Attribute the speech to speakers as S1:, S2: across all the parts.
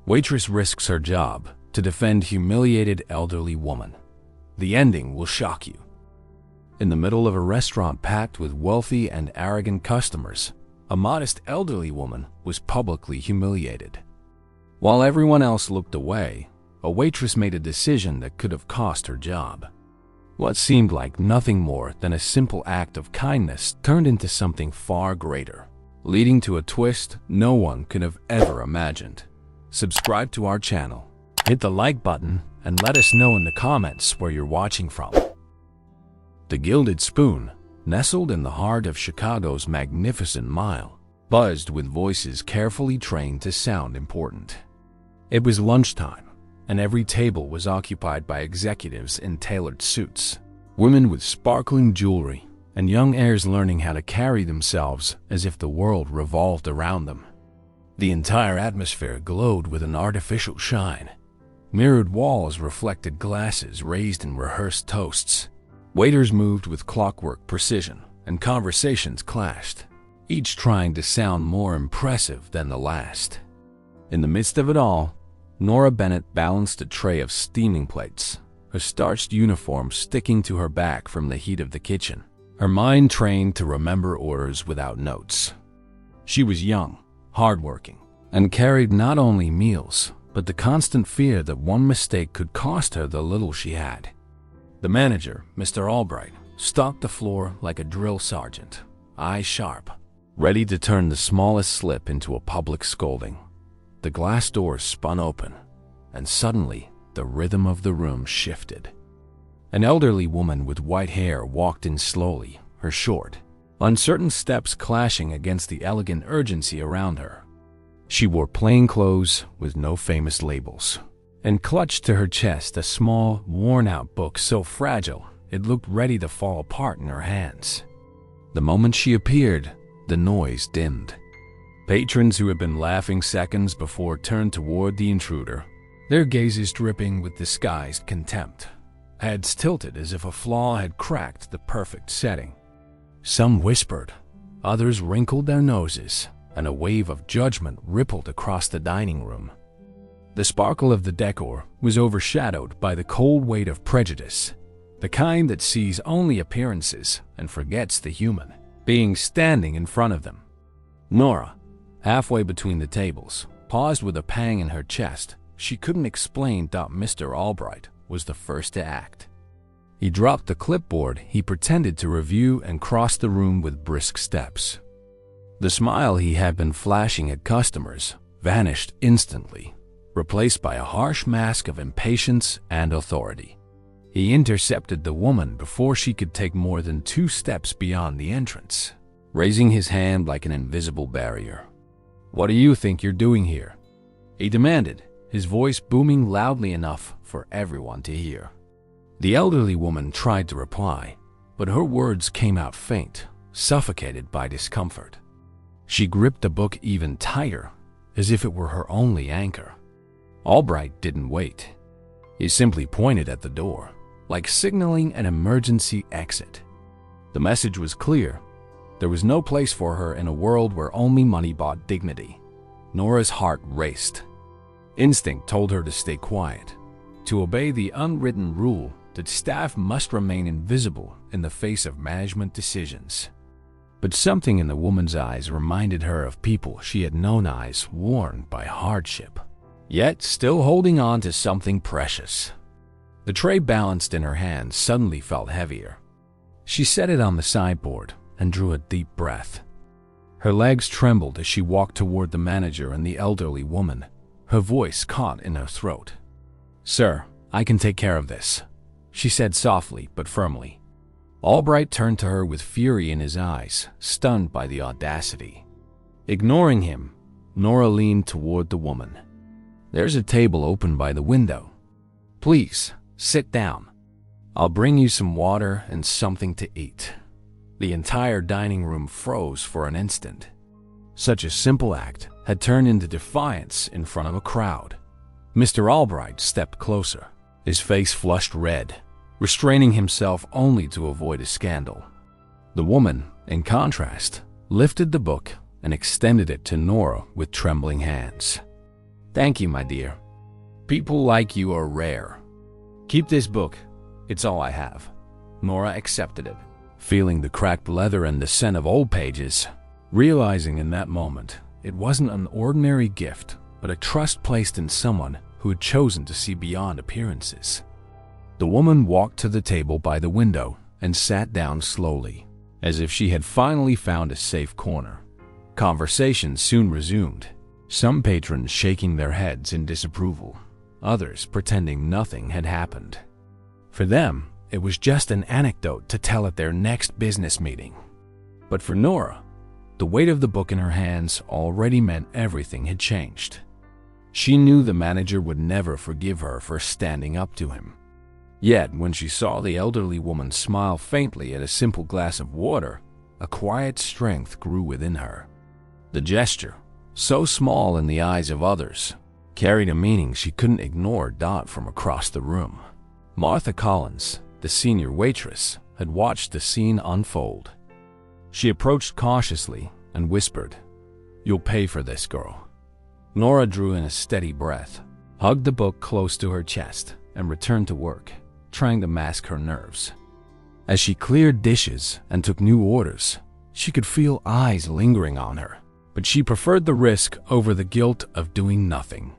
S1: Waitress risks her job to defend humiliated elderly woman. The ending will shock you. In the middle of a restaurant packed with wealthy and arrogant customers, a modest elderly woman was publicly humiliated. While everyone else looked away, a waitress made a decision that could have cost her job. What seemed like nothing more than a simple act of kindness turned into something far greater, leading to a twist no one could have ever imagined. Subscribe to our channel, hit the like button, and let us know in the comments where you're watching from. The Gilded Spoon, nestled in the heart of Chicago's Magnificent Mile, buzzed with voices carefully trained to sound important. It was lunchtime, and every table was occupied by executives in tailored suits, women with sparkling jewelry, and young heirs learning how to carry themselves as if the world revolved around them. The entire atmosphere glowed with an artificial shine. Mirrored walls reflected glasses raised in rehearsed toasts. Waiters moved with clockwork precision, and conversations clashed, each trying to sound more impressive than the last. In the midst of it all, Nora Bennett balanced a tray of steaming plates, her starched uniform sticking to her back from the heat of the kitchen, her mind trained to remember orders without notes. She was young, hardworking, and carried not only meals, but the constant fear that one mistake could cost her the little she had. The manager, Mr. Albright, stalked the floor like a drill sergeant, eyes sharp, ready to turn the smallest slip into a public scolding. The glass doors spun open, and suddenly the rhythm of the room shifted. An elderly woman with white hair walked in slowly, her short, uncertain steps clashing against the elegant urgency around her. She wore plain clothes with no famous labels, and clutched to her chest a small, worn-out book so fragile it looked ready to fall apart in her hands. The moment she appeared, the noise dimmed. Patrons who had been laughing seconds before turned toward the intruder, their gazes dripping with disguised contempt, heads tilted as if a flaw had cracked the perfect setting. Some whispered, others wrinkled their noses, and a wave of judgment rippled across the dining room. The sparkle of the decor was overshadowed by the cold weight of prejudice, the kind that sees only appearances and forgets the human being standing in front of them. Nora, halfway between the tables, paused with a pang in her chest. She couldn't explain that Mr. Albright was the first to act. He dropped the clipboard he pretended to review and crossed the room with brisk steps. The smile he had been flashing at customers vanished instantly, replaced by a harsh mask of impatience and authority. He intercepted the woman before she could take more than 2 steps beyond the entrance, raising his hand like an invisible barrier. "What do you think you're doing here?" he demanded, his voice booming loudly enough for everyone to hear. The elderly woman tried to reply, but her words came out faint, suffocated by discomfort. She gripped the book even tighter, as if it were her only anchor. Albright didn't wait. He simply pointed at the door, like signaling an emergency exit. The message was clear. There was no place for her in a world where only money bought dignity. Nora's heart raced. Instinct told her to stay quiet, to obey the unwritten rule that staff must remain invisible in the face of management decisions. But something in the woman's eyes reminded her of people she had known, eyes worn by hardship, yet still holding on to something precious. The tray balanced in her hands suddenly felt heavier. She set it on the sideboard and drew a deep breath. Her legs trembled as she walked toward the manager and the elderly woman, her voice caught in her throat. "Sir, I can take care of this," she said softly but firmly. Albright turned to her with fury in his eyes, stunned by the audacity. Ignoring him, Nora leaned toward the woman. "There's a table open by the window. Please, sit down. I'll bring you some water and something to eat." The entire dining room froze for an instant. Such a simple act had turned into defiance in front of a crowd. Mr. Albright stepped closer, his face flushed red, restraining himself only to avoid a scandal. The woman, in contrast, lifted the book and extended it to Nora with trembling hands. "Thank you, my dear. People like you are rare. Keep this book. It's all I have." Nora accepted it, feeling the cracked leather and the scent of old pages, realizing in that moment it wasn't an ordinary gift, but a trust placed in someone who had chosen to see beyond appearances. The woman walked to the table by the window and sat down slowly, as if she had finally found a safe corner. Conversation soon resumed, some patrons shaking their heads in disapproval, others pretending nothing had happened. For them, it was just an anecdote to tell at their next business meeting. But for Nora, the weight of the book in her hands already meant everything had changed. She knew the manager would never forgive her for standing up to him. Yet, when she saw the elderly woman smile faintly at a simple glass of water, a quiet strength grew within her. The gesture, so small in the eyes of others, carried a meaning she couldn't ignore. From across the room, Martha Collins, the senior waitress, had watched the scene unfold. She approached cautiously and whispered, "You'll pay for this, girl." Nora drew in a steady breath, hugged the book close to her chest, and returned to work, trying to mask her nerves. As she cleared dishes and took new orders, she could feel eyes lingering on her, but she preferred the risk over the guilt of doing nothing.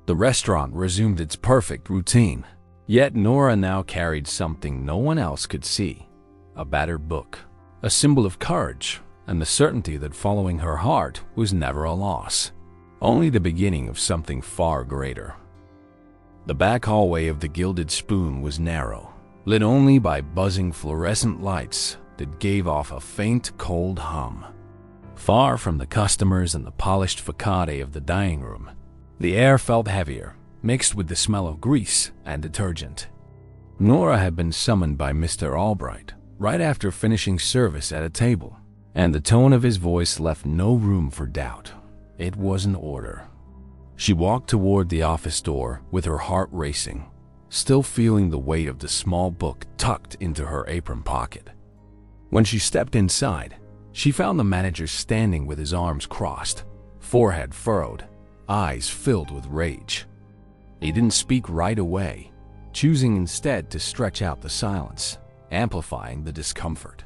S1: The restaurant resumed its perfect routine, yet Nora now carried something no one else could see: a battered book, a symbol of courage and the certainty that following her heart was never a loss, only the beginning of something far greater. The back hallway of the Gilded Spoon was narrow, lit only by buzzing fluorescent lights that gave off a faint, cold hum. Far from the customers and the polished facade of the dining room, the air felt heavier, mixed with the smell of grease and detergent. Nora had been summoned by Mr. Albright right after finishing service at a table, and the tone of his voice left no room for doubt. It was an order. She walked toward the office door with her heart racing, still feeling the weight of the small book tucked into her apron pocket. When she stepped inside, she found the manager standing with his arms crossed, forehead furrowed, eyes filled with rage. He didn't speak right away, choosing instead to stretch out the silence, amplifying the discomfort.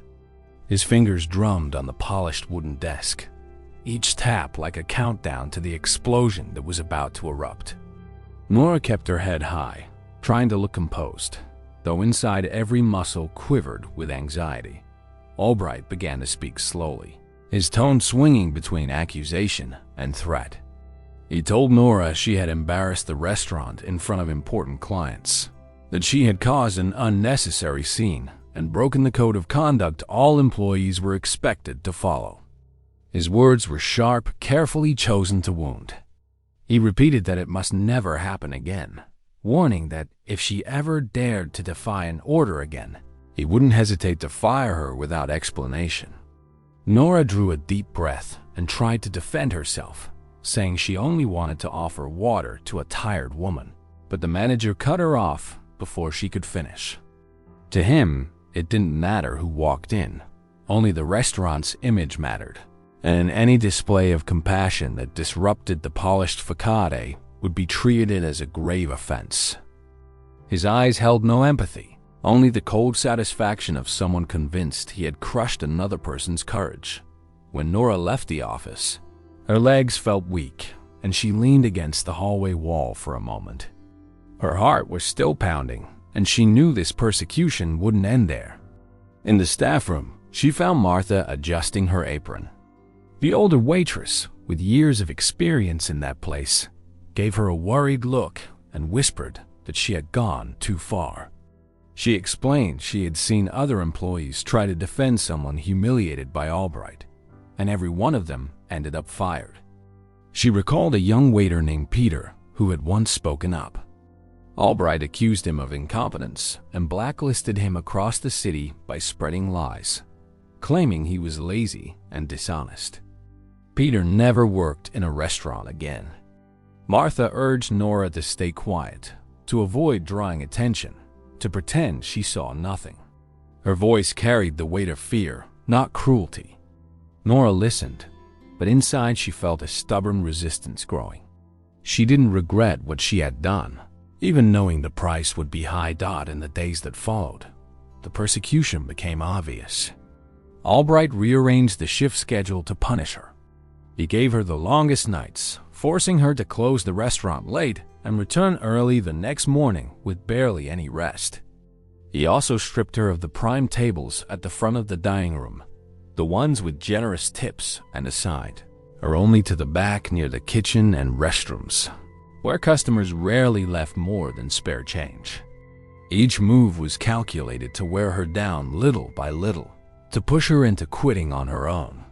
S1: His fingers drummed on the polished wooden desk, each tap like a countdown to the explosion that was about to erupt. Nora kept her head high, trying to look composed, though inside every muscle quivered with anxiety. Albright began to speak slowly, his tone swinging between accusation and threat. He told Nora she had embarrassed the restaurant in front of important clients, that she had caused an unnecessary scene and broken the code of conduct all employees were expected to follow. His words were sharp, carefully chosen to wound. He repeated that it must never happen again, warning that if she ever dared to defy an order again, he wouldn't hesitate to fire her without explanation. Nora drew a deep breath and tried to defend herself, saying she only wanted to offer water to a tired woman, but the manager cut her off before she could finish. To him, it didn't matter who walked in, only the restaurant's image mattered, and any display of compassion that disrupted the polished facade would be treated as a grave offense. His eyes held no empathy, only the cold satisfaction of someone convinced he had crushed another person's courage. When Nora left the office, her legs felt weak, and she leaned against the hallway wall for a moment. Her heart was still pounding, and she knew this persecution wouldn't end there. In the staff room, she found Martha adjusting her apron. The older waitress, with years of experience in that place, gave her a worried look and whispered that she had gone too far. She explained she had seen other employees try to defend someone humiliated by Albright, and every one of them ended up fired. She recalled a young waiter named Peter who had once spoken up. Albright accused him of incompetence and blacklisted him across the city by spreading lies, claiming he was lazy and dishonest. Peter never worked in a restaurant again. Martha urged Nora to stay quiet, to avoid drawing attention, to pretend she saw nothing. Her voice carried the weight of fear, not cruelty. Nora listened, but inside she felt a stubborn resistance growing. She didn't regret what she had done, even knowing the price would be high. In the days that followed, the persecution became obvious. Albright rearranged the shift schedule to punish her. He gave her the longest nights, forcing her to close the restaurant late and return early the next morning with barely any rest. He also stripped her of the prime tables at the front of the dining room, the ones with generous tips, and assigned her only to the back near the kitchen and restrooms, where customers rarely left more than spare change. Each move was calculated to wear her down little by little, to push her into quitting on her own.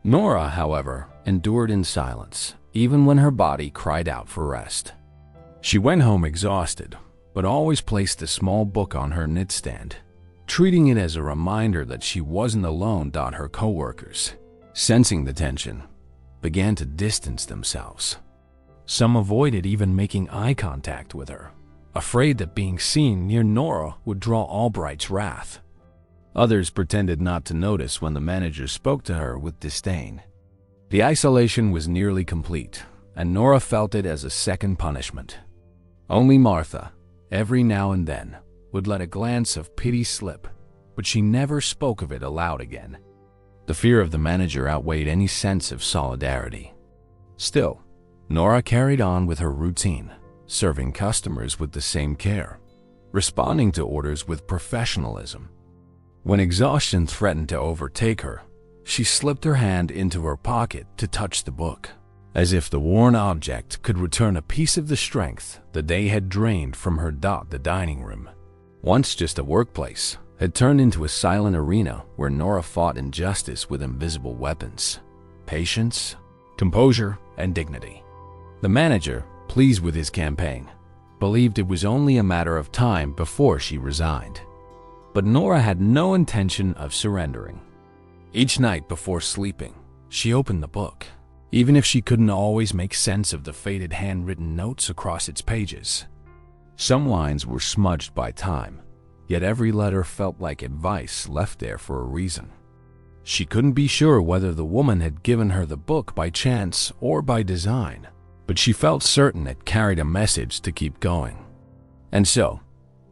S1: Nora, however, endured in silence, even when her body cried out for rest. She went home exhausted, but always placed a small book on her nightstand, treating it as a reminder that she wasn't alone. Her coworkers, sensing the tension, began to distance themselves. Some avoided even making eye contact with her, afraid that being seen near Nora would draw Albright's wrath. Others pretended not to notice when the manager spoke to her with disdain. The isolation was nearly complete, and Nora felt it as a second punishment. Only Martha, every now and then, would let a glance of pity slip, but she never spoke of it aloud again. The fear of the manager outweighed any sense of solidarity. Still, Nora carried on with her routine, serving customers with the same care, responding to orders with professionalism. When exhaustion threatened to overtake her, she slipped her hand into her pocket to touch the book, as if the worn object could return a piece of the strength the day had drained from her. The dining room, once just a workplace, had turned into a silent arena where Nora fought injustice with invisible weapons: patience, composure, and dignity. The manager, pleased with his campaign, believed it was only a matter of time before she resigned. But Nora had no intention of surrendering. Each night before sleeping, she opened the book, even if she couldn't always make sense of the faded handwritten notes across its pages. Some lines were smudged by time, yet every letter felt like advice left there for a reason. She couldn't be sure whether the woman had given her the book by chance or by design, but she felt certain it carried a message to keep going. And so,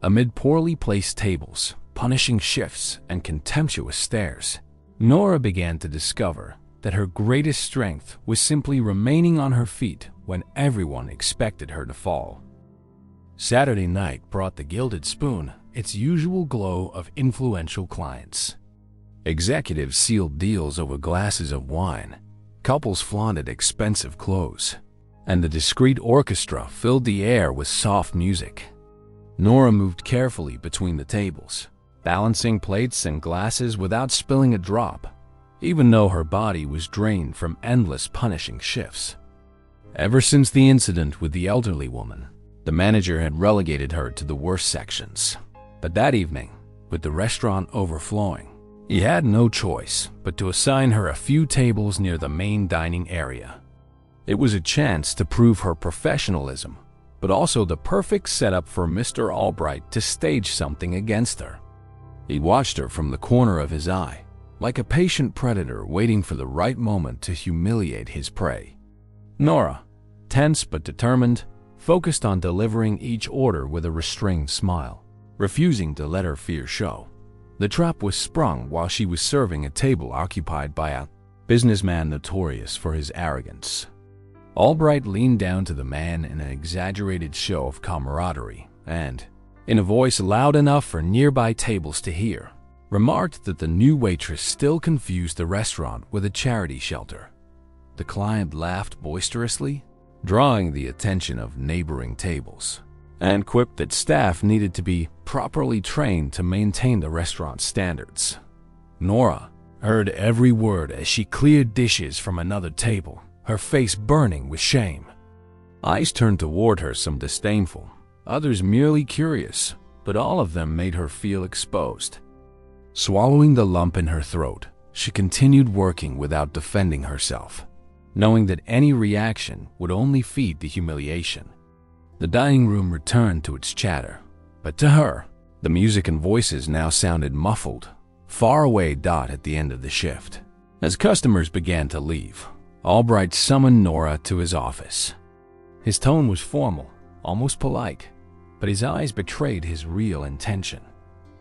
S1: amid poorly placed tables, punishing shifts, and contemptuous stares, Nora began to discover that her greatest strength was simply remaining on her feet when everyone expected her to fall. Saturday night brought the Gilded Spoon its usual glow of influential clients. Executives sealed deals over glasses of wine, couples flaunted expensive clothes, and the discreet orchestra filled the air with soft music. Nora moved carefully between the tables, balancing plates and glasses without spilling a drop, even though her body was drained from endless punishing shifts. Ever since the incident with the elderly woman, the manager had relegated her to the worst sections. But that evening, with the restaurant overflowing, he had no choice but to assign her a few tables near the main dining area. It was a chance to prove her professionalism, but also the perfect setup for Mr. Albright to stage something against her. He watched her from the corner of his eye, like a patient predator waiting for the right moment to humiliate his prey. Nora, tense but determined, focused on delivering each order with a restrained smile, refusing to let her fear show. The trap was sprung while she was serving a table occupied by a businessman notorious for his arrogance. Albright leaned down to the man in an exaggerated show of camaraderie and, in a voice loud enough for nearby tables to hear, remarked that the new waitress still confused the restaurant with a charity shelter. The client laughed boisterously, drawing the attention of neighboring tables, and quipped that staff needed to be properly trained to maintain the restaurant's standards. Nora heard every word as she cleared dishes from another table, her face burning with shame. Eyes turned toward her, some disdainful, others merely curious, but all of them made her feel exposed. Swallowing the lump in her throat, she continued working without defending herself, knowing that any reaction would only feed the humiliation. The dining room returned to its chatter, but to her, the music and voices now sounded muffled, far away. At the end of the shift, as customers began to leave, Albright summoned Nora to his office. His tone was formal, almost polite, but his eyes betrayed his real intention: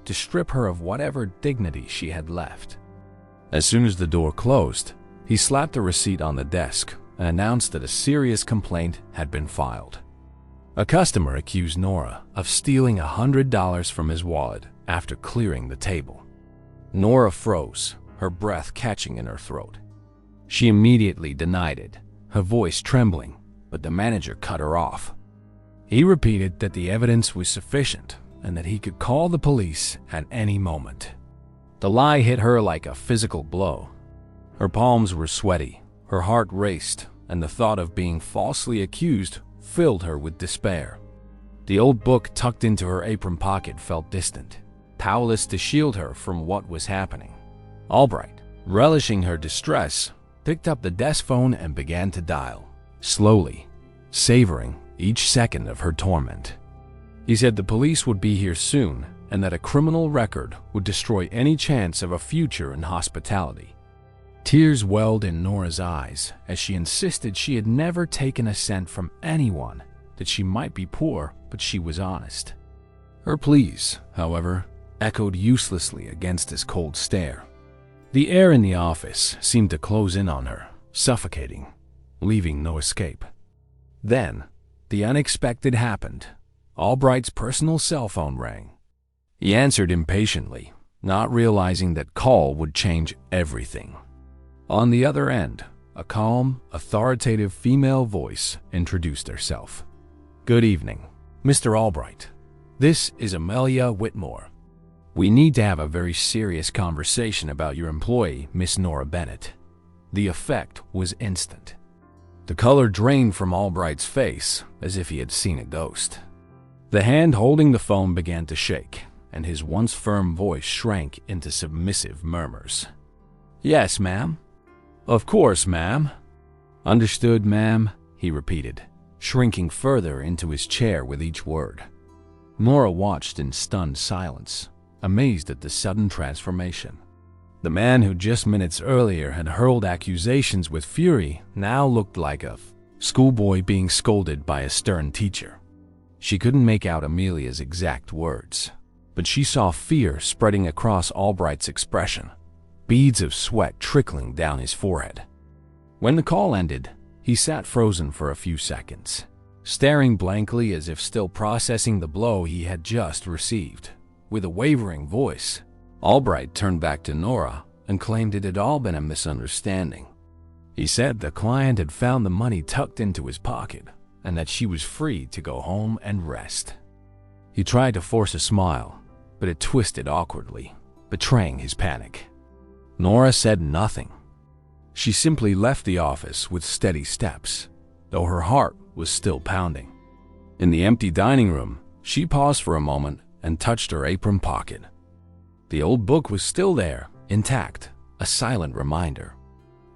S1: to strip her of whatever dignity she had left. As soon as the door closed, he slapped a receipt on the desk and announced that a serious complaint had been filed. A customer accused Nora of stealing $100 from his wallet after clearing the table. Nora froze, her breath catching in her throat. She immediately denied it, her voice trembling, but the manager cut her off. He repeated that the evidence was sufficient and that he could call the police at any moment. The lie hit her like a physical blow. Her palms were sweaty, her heart raced, and the thought of being falsely accused filled her with despair. The old book tucked into her apron pocket felt distant, powerless to shield her from what was happening. Albright, relishing her distress, picked up the desk phone and began to dial, slowly, savoring each second of her torment. He said the police would be here soon and that a criminal record would destroy any chance of a future in hospitality. Tears welled in Nora's eyes as she insisted she had never taken a cent from anyone, that she might be poor, but she was honest. Her pleas, however, echoed uselessly against his cold stare. The air in the office seemed to close in on her, suffocating, leaving no escape. Then, the unexpected happened. Albright's personal cell phone rang. He answered impatiently, not realizing that call would change everything. On the other end, a calm, authoritative female voice introduced herself. "Good evening, Mr. Albright. This is Amelia Whitmore. We need to have a very serious conversation about your employee, Miss Nora Bennett." The effect was instant. The color drained from Albright's face as if he had seen a ghost. The hand holding the phone began to shake, and his once firm voice shrank into submissive murmurs. "Yes, ma'am." "Of course, ma'am." "Understood, ma'am," he repeated, shrinking further into his chair with each word. Nora watched in stunned silence, amazed at the sudden transformation. The man who just minutes earlier had hurled accusations with fury now looked like a schoolboy being scolded by a stern teacher. She couldn't make out Amelia's exact words, but she saw fear spreading across Albright's expression, beads of sweat trickling down his forehead. When the call ended, he sat frozen for a few seconds, staring blankly as if still processing the blow he had just received. With a wavering voice, Albright turned back to Nora and claimed it had all been a misunderstanding. He said the client had found the money tucked into his pocket and that she was free to go home and rest. He tried to force a smile, but it twisted awkwardly, betraying his panic. Nora said nothing. She simply left the office with steady steps, though her heart was still pounding. In the empty dining room, she paused for a moment and touched her apron pocket. The old book was still there, intact, a silent reminder.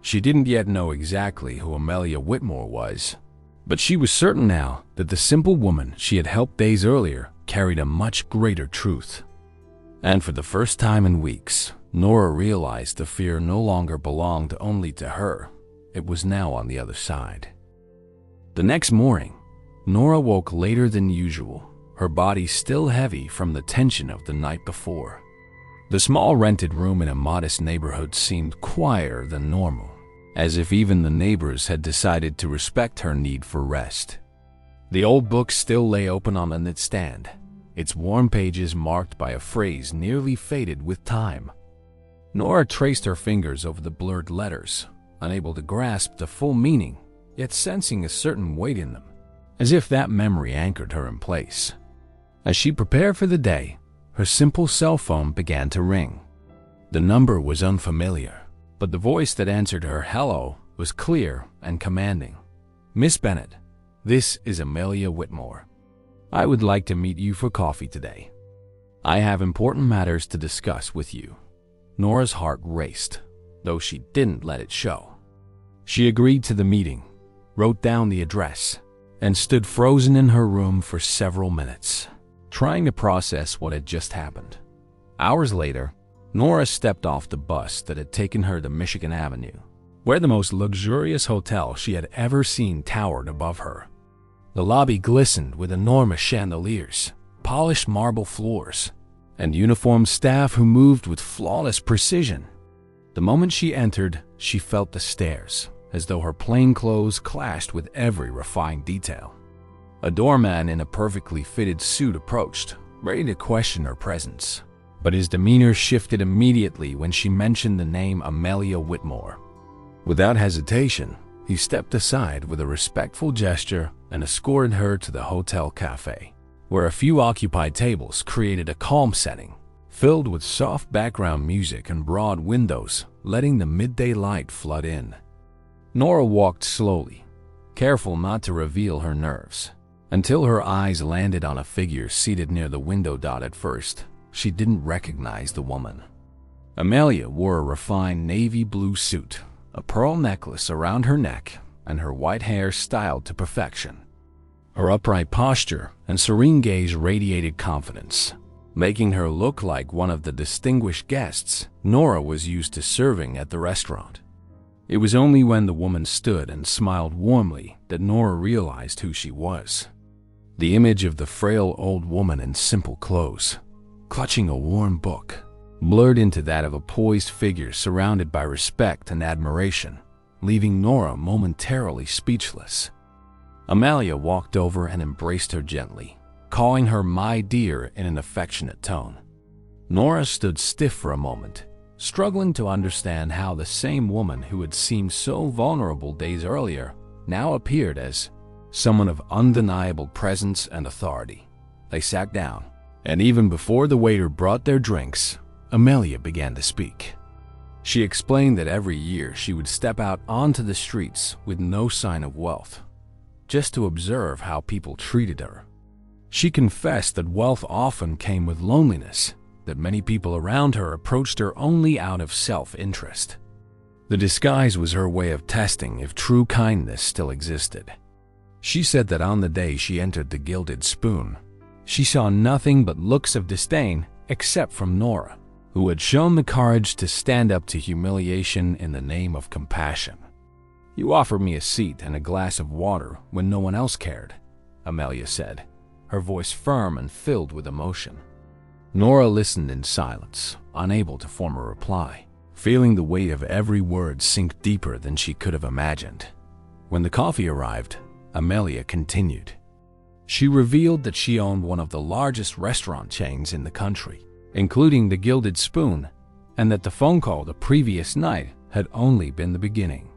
S1: She didn't yet know exactly who Amelia Whitmore was, but she was certain now that the simple woman she had helped days earlier carried a much greater truth. And for the first time in weeks, Nora realized the fear no longer belonged only to her. It was now on the other side. The next morning, Nora woke later than usual, her body still heavy from the tension of the night before. The small rented room in a modest neighborhood seemed quieter than normal, as if even the neighbors had decided to respect her need for rest. The old book still lay open on the nightstand, its warm pages marked by a phrase nearly faded with time. Nora traced her fingers over the blurred letters, unable to grasp the full meaning, yet sensing a certain weight in them, as if that memory anchored her in place. As she prepared for the day, her simple cell phone began to ring. The number was unfamiliar, but the voice that answered her hello was clear and commanding. "Miss Bennett, this is Amelia Whitmore. I would like to meet you for coffee today. I have important matters to discuss with you." Nora's heart raced, though she didn't let it show. She agreed to the meeting, wrote down the address, and stood frozen in her room for several minutes, trying to process what had just happened. Hours later, Nora stepped off the bus that had taken her to Michigan Avenue, where the most luxurious hotel she had ever seen towered above her. The lobby glistened with enormous chandeliers, polished marble floors, and uniformed staff who moved with flawless precision. The moment she entered, she felt the stares, as though her plain clothes clashed with every refined detail. A doorman in a perfectly fitted suit approached, ready to question her presence, but his demeanor shifted immediately when she mentioned the name Amelia Whitmore. Without hesitation, he stepped aside with a respectful gesture and escorted her to the hotel cafe, where a few occupied tables created a calm setting, filled with soft background music and broad windows, letting the midday light flood in. Nora walked slowly, careful not to reveal her nerves, until her eyes landed on a figure seated near the window. At first, she didn't recognize the woman. Amelia wore a refined navy blue suit, a pearl necklace around her neck, and her white hair styled to perfection. Her upright posture and serene gaze radiated confidence, making her look like one of the distinguished guests Nora was used to serving at the restaurant. It was only when the woman stood and smiled warmly that Nora realized who she was. The image of the frail old woman in simple clothes, clutching a worn book, blurred into that of a poised figure surrounded by respect and admiration, leaving Nora momentarily speechless. Amelia walked over and embraced her gently, calling her "my dear" in an affectionate tone. Nora stood stiff for a moment, struggling to understand how the same woman who had seemed so vulnerable days earlier now appeared as someone of undeniable presence and authority. They sat down, and even before the waiter brought their drinks, Amelia began to speak. She explained that every year she would step out onto the streets with no sign of wealth, just to observe how people treated her. She confessed that wealth often came with loneliness, that many people around her approached her only out of self-interest. The disguise was her way of testing if true kindness still existed. She said that on the day she entered the Gilded Spoon, she saw nothing but looks of disdain except from Nora, who had shown the courage to stand up to humiliation in the name of compassion. "You offered me a seat and a glass of water when no one else cared," Amelia said, her voice firm and filled with emotion. Nora listened in silence, unable to form a reply, feeling the weight of every word sink deeper than she could have imagined. When the coffee arrived, Amelia continued. She revealed that she owned one of the largest restaurant chains in the country, including the Gilded Spoon, and that the phone call the previous night had only been the beginning.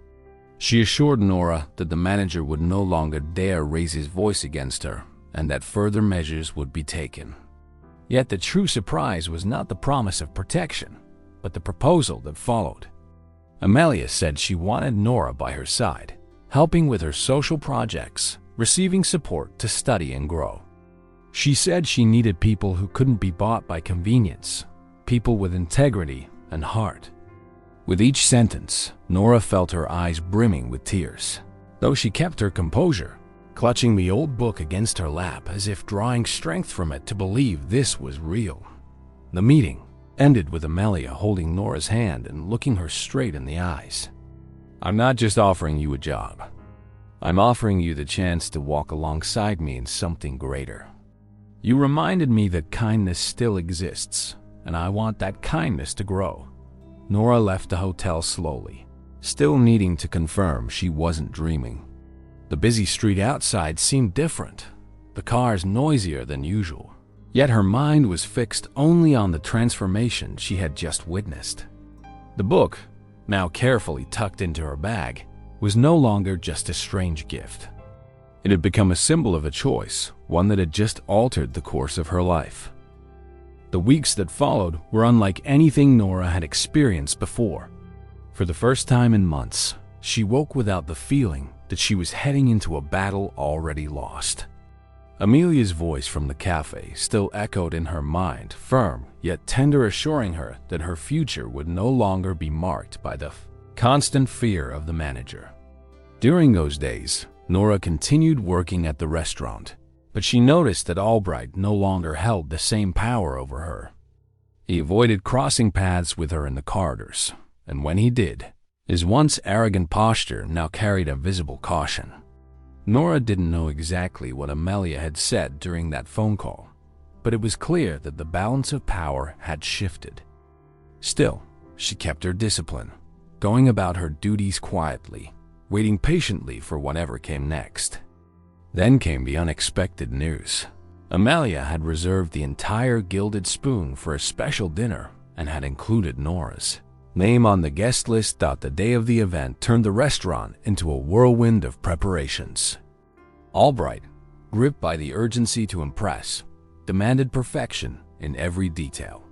S1: She assured Nora that the manager would no longer dare raise his voice against her and that further measures would be taken. Yet the true surprise was not the promise of protection, but the proposal that followed. Amelia said she wanted Nora by her side, helping with her social projects, receiving support to study and grow. She said she needed people who couldn't be bought by convenience, people with integrity and heart. With each sentence, Nora felt her eyes brimming with tears, though she kept her composure, clutching the old book against her lap as if drawing strength from it to believe this was real. The meeting ended with Amelia holding Nora's hand and looking her straight in the eyes. "I'm not just offering you a job. I'm offering you the chance to walk alongside me in something greater. You reminded me that kindness still exists, and I want that kindness to grow." Nora left the hotel slowly, still needing to confirm she wasn't dreaming. The busy street outside seemed different, the cars noisier than usual, yet her mind was fixed only on the transformation she had just witnessed. The book, now carefully tucked into her bag, was no longer just a strange gift. It had become a symbol of a choice, one that had just altered the course of her life. The weeks that followed were unlike anything Nora had experienced before. For the first time in months, she woke without the feeling that she was heading into a battle already lost. Amelia's voice from the cafe still echoed in her mind, firm yet tender, assuring her that her future would no longer be marked by the constant fear of the manager. During those days, Nora continued working at the restaurant, but she noticed that Albright no longer held the same power over her. He avoided crossing paths with her in the corridors, and when he did, his once arrogant posture now carried a visible caution. Nora didn't know exactly what Amelia had said during that phone call, but it was clear that the balance of power had shifted. Still, she kept her discipline, going about her duties quietly, waiting patiently for whatever came next. Then came the unexpected news. Amelia had reserved the entire gilded spoon for a special dinner and had included Nora's name on the guest list. The day of the event turned the restaurant into a whirlwind of preparations. Albright, gripped by the urgency to impress, demanded perfection in every detail.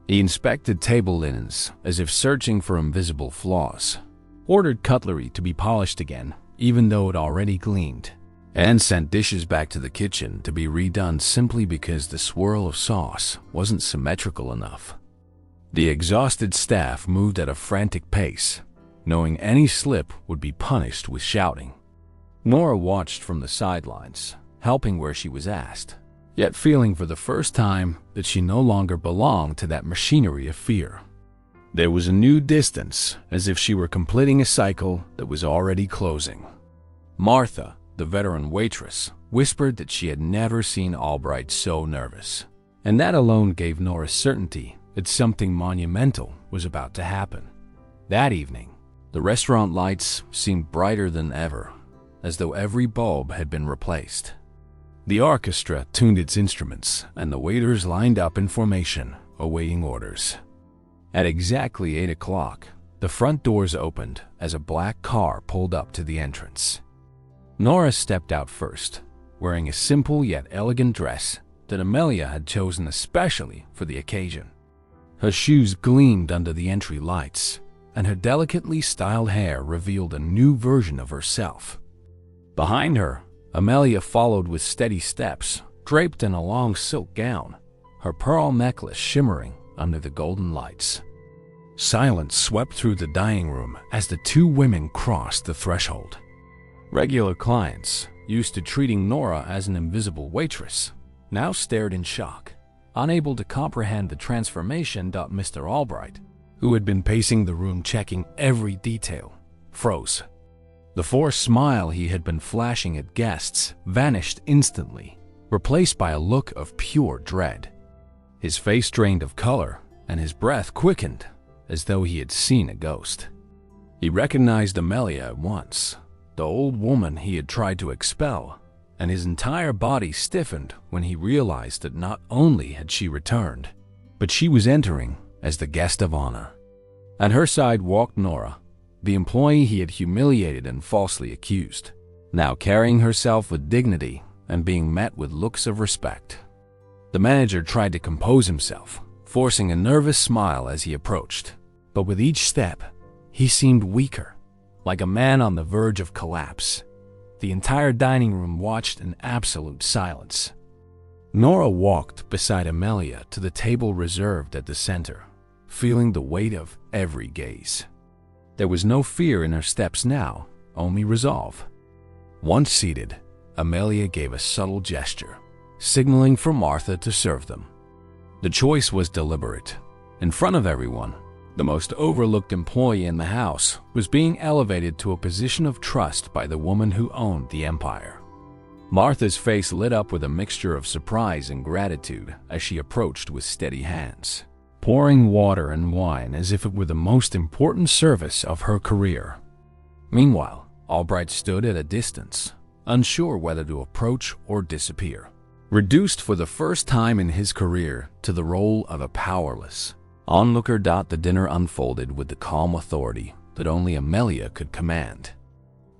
S1: He inspected table linens as if searching for invisible flaws, ordered cutlery to be polished again even though it already gleamed, and sent dishes back to the kitchen to be redone simply because the swirl of sauce wasn't symmetrical enough. The exhausted staff moved at a frantic pace, knowing any slip would be punished with shouting. Nora watched from the sidelines, helping where she was asked, yet feeling for the first time that she no longer belonged to that machinery of fear. There was a new distance, as if she were completing a cycle that was already closing. Martha, the veteran waitress, whispered that she had never seen Albright so nervous, and that alone gave Nora certainty that something monumental was about to happen. That evening, the restaurant lights seemed brighter than ever, as though every bulb had been replaced. The orchestra tuned its instruments, and the waiters lined up in formation, awaiting orders. At exactly 8 o'clock, the front doors opened as a black car pulled up to the entrance. Nora stepped out first, wearing a simple yet elegant dress that Amelia had chosen especially for the occasion. Her shoes gleamed under the entry lights, and her delicately styled hair revealed a new version of herself. Behind her, Amelia followed with steady steps, draped in a long silk gown, her pearl necklace shimmering under the golden lights. Silence swept through the dining room as the two women crossed the threshold. Regular clients, used to treating Nora as an invisible waitress, now stared in shock, unable to comprehend the transformation. Mr. Albright, who had been pacing the room checking every detail, froze. The forced smile he had been flashing at guests vanished instantly, replaced by a look of pure dread. His face drained of color, and his breath quickened, as though he had seen a ghost. He recognized Amelia at once, the old woman he had tried to expel, and his entire body stiffened when he realized that not only had she returned, but she was entering as the guest of honor. At her side walked Nora, the employee he had humiliated and falsely accused, now carrying herself with dignity and being met with looks of respect. The manager tried to compose himself, forcing a nervous smile as he approached, but with each step, he seemed weaker, like a man on the verge of collapse. The entire dining room watched in absolute silence. Nora walked beside Amelia to the table reserved at the center, feeling the weight of every gaze. There was no fear in her steps now, only resolve. Once seated, Amelia gave a subtle gesture, signaling for Martha to serve them. The choice was deliberate. In front of everyone, the most overlooked employee in the house was being elevated to a position of trust by the woman who owned the empire. Martha's face lit up with a mixture of surprise and gratitude as she approached with steady hands, pouring water and wine as if it were the most important service of her career. Meanwhile, Albright stood at a distance, unsure whether to approach or disappear, reduced for the first time in his career to the role of a powerless onlooker. The dinner unfolded with the calm authority that only Amelia could command.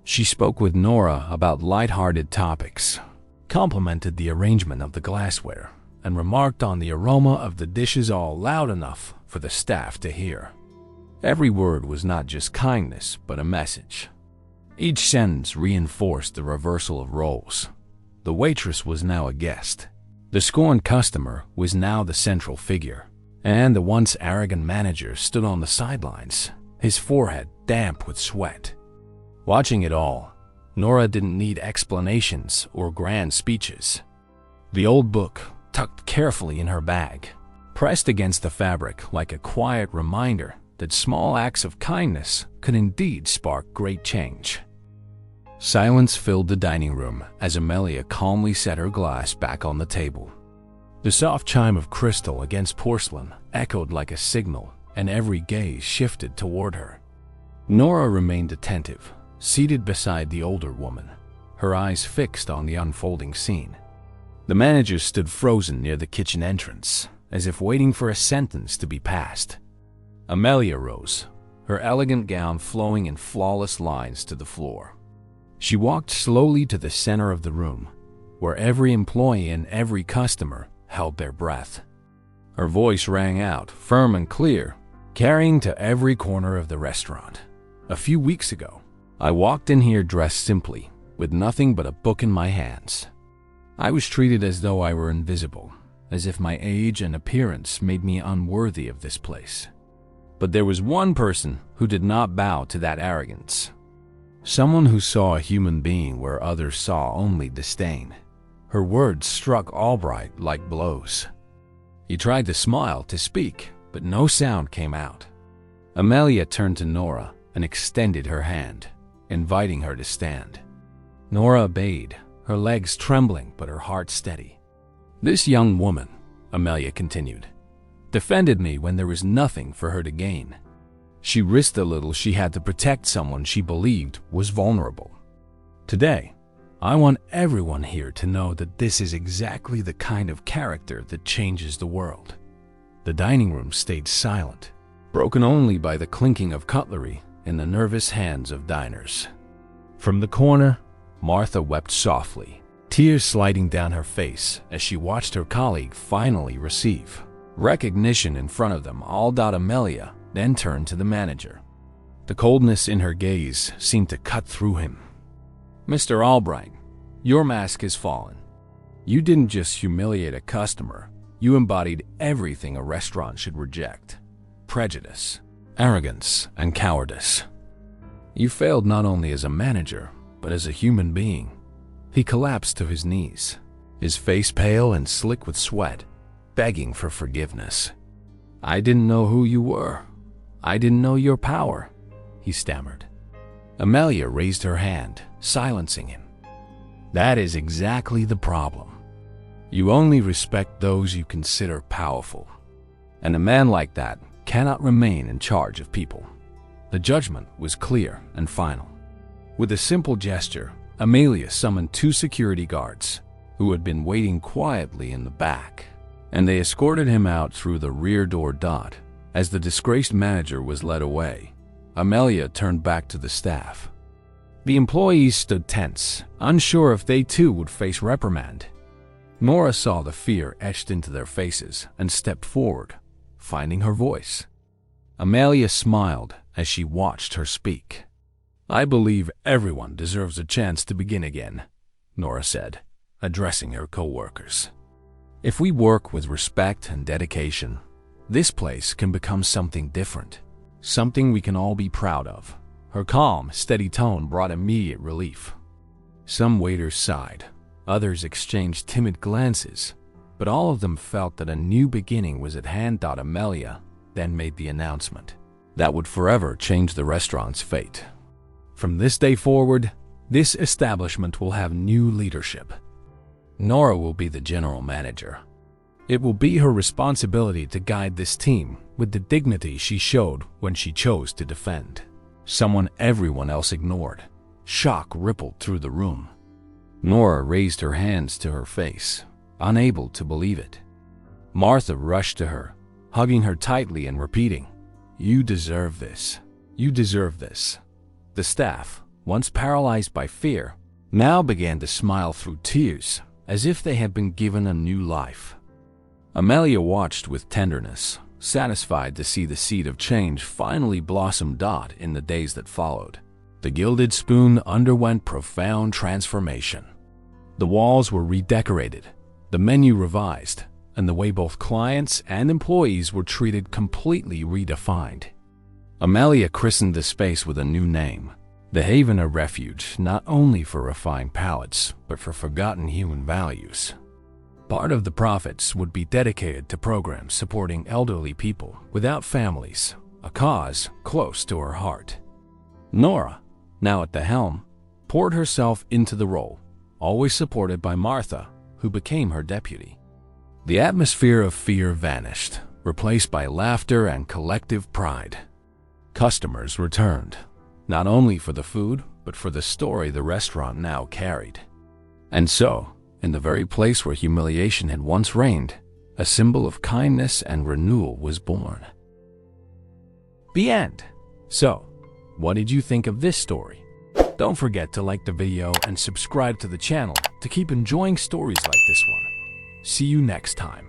S1: She spoke with Nora about light-hearted topics, complimented the arrangement of the glassware, and remarked on the aroma of the dishes all loud enough for the staff to hear. Every word was not just kindness, but a message. Each sentence reinforced the reversal of roles. The waitress was now a guest. The scorned customer was now the central figure, and the once arrogant manager stood on the sidelines, his forehead damp with sweat. Watching it all, Nora didn't need explanations or grand speeches. The old book, tucked carefully in her bag, pressed against the fabric like a quiet reminder that small acts of kindness could indeed spark great change. Silence filled the dining room as Amelia calmly set her glass back on the table. The soft chime of crystal against porcelain echoed like a signal, and every gaze shifted toward her. Nora remained attentive, seated beside the older woman, her eyes fixed on the unfolding scene. The manager stood frozen near the kitchen entrance, as if waiting for a sentence to be passed. Amelia rose, her elegant gown flowing in flawless lines to the floor. She walked slowly to the center of the room, where every employee and every customer held their breath. Her voice rang out, firm and clear, carrying to every corner of the restaurant. A few weeks ago, I walked in here dressed simply, with nothing but a book in my hands. I was treated as though I were invisible, as if my age and appearance made me unworthy of this place. But there was one person who did not bow to that arrogance. Someone who saw a human being where others saw only disdain. Her words struck Albright like blows. He tried to smile, to speak, but no sound came out. Amelia turned to Nora and extended her hand, inviting her to stand. Nora obeyed, her legs trembling but her heart steady. This young woman, Amelia continued, defended me when there was nothing for her to gain. She risked the little she had to protect someone she believed was vulnerable. Today, I want everyone here to know that this is exactly the kind of character that changes the world. The dining room stayed silent, broken only by the clinking of cutlery in the nervous hands of diners. From the corner, Martha wept softly, tears sliding down her face as she watched her colleague finally receive recognition in front of them all. Amelia then turned to the manager. The coldness in her gaze seemed to cut through him. Mr. Albright, your mask has fallen. You didn't just humiliate a customer, you embodied everything a restaurant should reject: prejudice, arrogance, and cowardice. You failed not only as a manager, but as a human being. He collapsed to his knees, his face pale and slick with sweat, begging for forgiveness. I didn't know who you were. I didn't know your power, he stammered. Amelia raised her hand, silencing him. That is exactly the problem. You only respect those you consider powerful. And a man like that cannot remain in charge of people. The judgment was clear and final. With a simple gesture, Amelia summoned 2 security guards who had been waiting quietly in the back, and they escorted him out through the rear door. As the disgraced manager was led away, Amelia turned back to the staff. The employees stood tense, unsure if they too would face reprimand. Nora saw the fear etched into their faces and stepped forward, finding her voice. Amelia smiled as she watched her speak. I believe everyone deserves a chance to begin again, Nora said, addressing her co-workers. If we work with respect and dedication, this place can become something different, something we can all be proud of. Her calm, steady tone brought immediate relief. Some waiters sighed, others exchanged timid glances, but all of them felt that a new beginning was at hand. Amelia then made the announcement that would forever change the restaurant's fate. From this day forward, this establishment will have new leadership. Nora will be the general manager. It will be her responsibility to guide this team with the dignity she showed when she chose to defend someone everyone else ignored. Shock rippled through the room. Nora raised her hands to her face, unable to believe it. Martha rushed to her, hugging her tightly and repeating, "You deserve this. You deserve this." The staff, once paralyzed by fear, now began to smile through tears, as if they had been given a new life. Amelia watched with tenderness, satisfied to see the seed of change finally blossom. In the days that followed, the Gilded Spoon underwent profound transformation. The walls were redecorated, the menu revised, and the way both clients and employees were treated completely redefined. Amelia christened the space with a new name, the Haven, a refuge not only for refined palates, but for forgotten human values. Part of the profits would be dedicated to programs supporting elderly people without families, a cause close to her heart. Nora, now at the helm, poured herself into the role, always supported by Martha, who became her deputy. The atmosphere of fear vanished, replaced by laughter and collective pride. Customers returned, not only for the food, but for the story the restaurant now carried. And so, in the very place where humiliation had once reigned, a symbol of kindness and renewal was born. The end. So, what did you think of this story? Don't forget to like the video and subscribe to the channel to keep enjoying stories like this one. See you next time.